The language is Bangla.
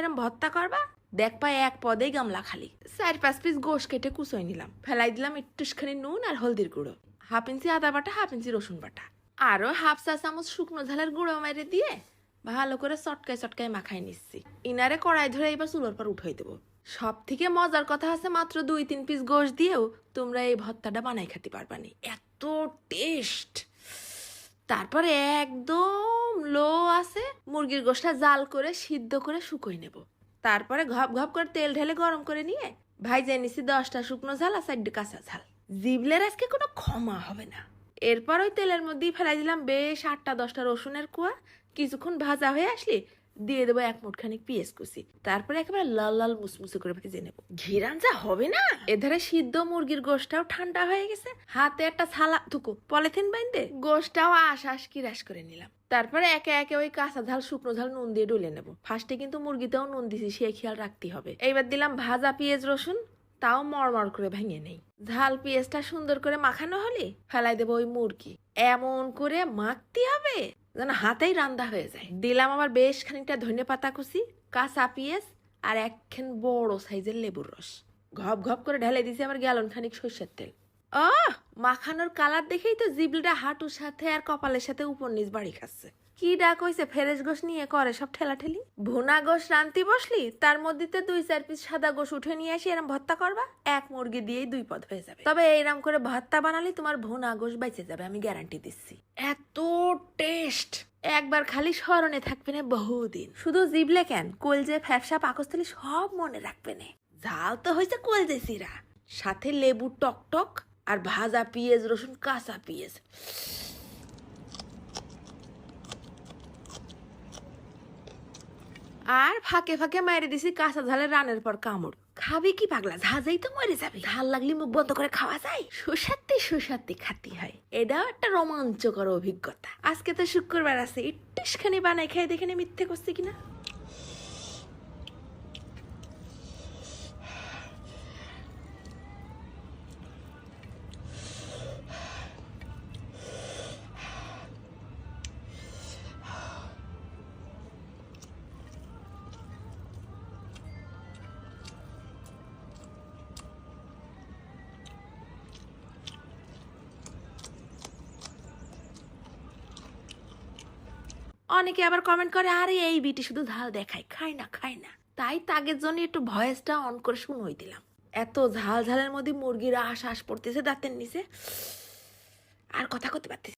এরম ভর্তা করবা, দেখ পায় এক পদেই গামলা খালি। 4-5 পিস গোশ কেটে কুচোই নিলাম, ফেলাই দিলাম একটুখানি নুন আর হলদির গুঁড়ো, 1/2 ইঞ্চি আদা বাটা, 1/2 ইঞ্চি রসুন বাটা, আরো 1/2 চা চামচ শুকনো ঝালের গুঁড়ো মেরে দিয়ে ভালো করে চটকায় চটকায় মাখাই নিচ্ছি। ইনারে কড়াই ধরে এবার চুলোর পর উঠাই দেবো। সব থেকে মজার কথা আছে, মাত্র 2-3 পিস গোশ দিয়েও তোমরা এই ভর্তাটা বানাই খেতে পারবানি, এত টেস্ট। তারপরে একদম লো আছে মুরগির গোশটা জাল করে সিদ্ধ করে শুকোই নেব। তারপরে ঘপ ঘপ করে তেল ঢেলে গরম করে নিয়ে ভাইজে নিছি 10টা শুকনো ঝাল আর 4টা কাঁচা ঝাল। জিবলের আজকে কোনো ক্ষমা হবে না। এরপর ওই তেলের মধ্যেই ফেলাই দিলাম বেশ 8-10টা রসুনের কোয়া। কিছুক্ষণ ভাজা হয়ে আসলে দিয়ে দেবো 1 মুঠখানি পেঁয়াজ কুচি। তারপরে একেবারে লাল লাল মুসমুসে করে ভেজে নেবো। ঘিরান যা হবে না। এধারে সিদ্ধ মুরগির গোশটাও ঠান্ডা হয়ে গেছে, হাতে একটা ছালা থুকু পলিথিন বাইন্দে গোশটাও আশ কিরাস করে নিলাম। তারপরে একে একে ওই কাঁচা ঝাল শুকনো ঝাল নুন দিয়ে ডলে নেবো। ফার্স্টে কিন্তু মুরগিতেও নুন দিছি, সে খেয়াল রাখতে হবে। এইবার দিলাম ভাজা পেঁয়াজ রসুন, তাও মড়মড় করে ভেঙে নেই। ঝাল পেঁয়াজটা সুন্দর করে মাখানো হলে ফেলাই দেবো ওই মুরগি। এমন করে মাখতে হবে যেন হাতেই রান্না হয়ে যায়। দিলাম আবার বেশ খানিকটা ধনেপাতা কুচি, কাঁচা পেঁয়াজ আর একখান বড় সাইজের লেবুর রস। ঘপ ঘপ করে ঢেলে দিছি আবার গ্যালন খানিক সরষের তেল। মাখানোর কালার দেখেই তো জিবলিটা হাঁটুর সাথে আর কপালের সাথে উপর নিচ বাড়ি খাচ্ছে। কি ডাক হইছে ফেরেশ গোশ নিয়ে করে সব ঠেলাঠেলি। ভুনা গোশ রান্তি বসলি, তার মধ্যে 2-4 পিস সাদা গোশ উঠে নিয়ে আসি এরম ভর্তা করবা, এক মুরগি দিয়েই 2 পদ হয়ে যাবে। তবে এইরকম করে ভর্তা বানালি তোমার ভুনা গোশ বেঁচে যাবে, আমি গ্যারান্টি দিচ্ছি। এত টেস্ট একবার খালি স্মরণে থাকবে না বহুদিন। শুধু জিবলে কেন, কলজে ফ্যাপসা পাকস্থলী সব মনে রাখবে না। ঝাল তো হয়েছে কলজে সিরা, সাথে লেবু টক টক আর ভাজা পেঁয়াজ রসুন কাঁচা পেঁয়াজ। আর ফাঁকে ফাঁকে মেরে দিছি কাঁচা ঝালের রানের পর কামড়। খাবি কি পাগলা, ঝাঁঝাই তো মরে যাবে। ঝাল লাগলে মুখ বন্ধ করে খাওয়া যায়, সুস্বাদে খাতি হয়। এটাও একটা রোমাঞ্চকর অভিজ্ঞতা। আজকে তো শুক্রবার আছে, একটুখানি বানাই খাই দেখে মিথ্যে করছি কিনা। অনেকে আবার কমেন্ট করে, আরে এই বিটি শুধু ঝাল দেখায়, খায় না। তাই তাগের জন্য একটু ভয়েসটা অন করে শুনোই দিলাম। এত ঝালের মধ্যে মুরগির আশ পড়তেছে দাঁতের নিচে, আর কথা করতে পারতেছি।